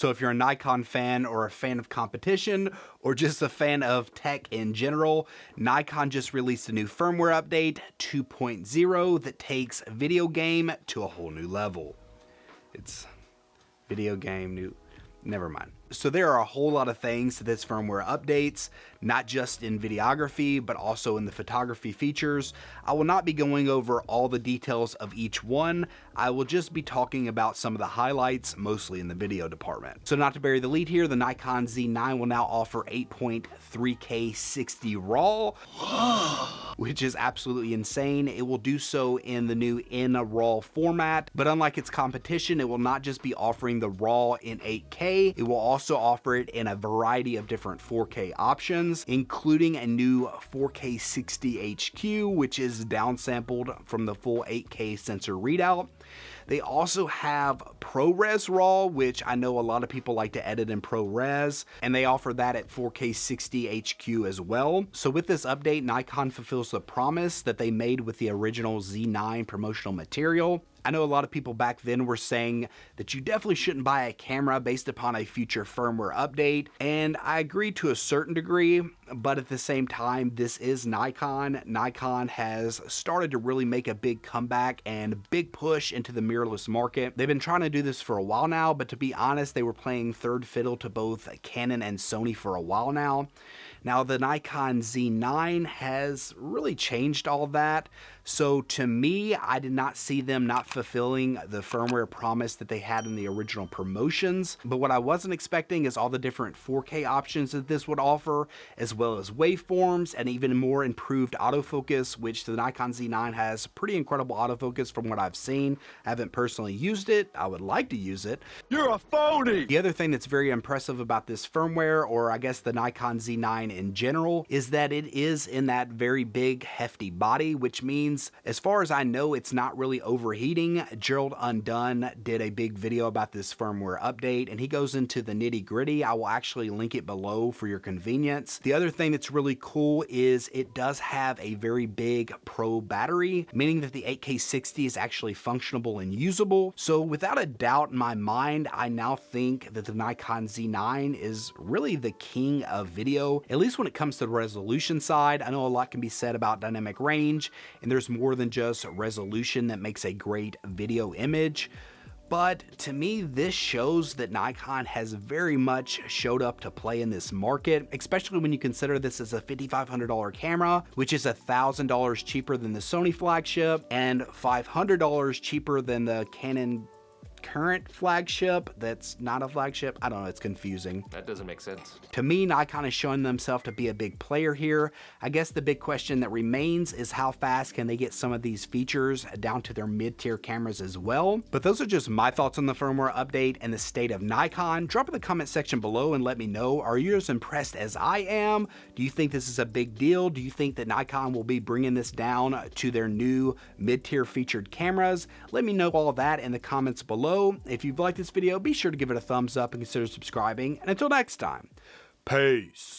So if you're a Nikon fan or a fan of competition or just a fan of tech in general, Nikon just released a new firmware update 2.0 that takes video game to a whole new level. It's video game new, never mind. So there are a whole lot of things to this firmware updates, not just in videography, but also in the photography features. I will not be going over all the details of each one. I will just be talking about some of the highlights, mostly in the video department. So not to bury the lead here, the Nikon Z9 will now offer 8.3K 60 RAW, which is absolutely insane. It will do so in the new RAW format, but unlike its competition, it will not just be offering the RAW in 8K, it will also offer it in a variety of different 4K options, including a new 4K 60 HQ, which is downsampled from the full 8K sensor readout. They also have ProRes RAW, which I know a lot of people like to edit in ProRes, and they offer that at 4K 60 HQ as well. So with this update, Nikon fulfills the promise that they made with the original Z9 promotional material. I know a lot of people back then were saying that you definitely shouldn't buy a camera based upon a future firmware update, and I agree to a certain degree, but at the same time, this is Nikon. Nikon has started to really make a big comeback and big push into the mirrorless market. They've been trying to do this for a while now, but to be honest, they were playing third fiddle to both Canon and Sony for a while now. Now, the Nikon Z9 has really changed all that. So to me, I did not see them not fulfilling the firmware promise that they had in the original promotions. But what I wasn't expecting is all the different 4K options that this would offer, as well as waveforms and even more improved autofocus, which the Nikon Z9 has pretty incredible autofocus from what I've seen. I haven't personally used it. I would like to use it. You're a phony! The other thing that's very impressive about this firmware, or I guess the Nikon Z9 in general, is that it is in that very big, hefty body, which means, as far as I know, it's not really overheating. Gerald Undone did a big video about this firmware update, and he goes into the nitty-gritty. I will actually link it below for your convenience. The other thing that's really cool is it does have a very big Pro battery, meaning that the 8K 60 is actually functionable and usable. So without a doubt in my mind, I now think that the Nikon Z9 is really the king of video, at least when it comes to the resolution side. I know a lot can be said about dynamic range, and there's more than just resolution that makes a great video image. But to me, this shows that Nikon has very much showed up to play in this market, especially when you consider this as a $5,500 camera, which is $1,000 cheaper than the Sony flagship and $500 cheaper than the Canon current flagship that's not a flagship. I don't know, it's confusing. That doesn't make sense. To me, Nikon is showing themselves to be a big player here. I guess the big question that remains is how fast can they get some of these features down to their mid-tier cameras as well. But those are just my thoughts on the firmware update and the state of Nikon. Drop in the comment section below and let me know, are you as impressed as I am? Do you think this is a big deal? Do you think that Nikon will be bringing this down to their new mid-tier featured cameras? Let me know all that in the comments below. If you've liked this video, be sure to give it a thumbs up and consider subscribing. And until next time, peace.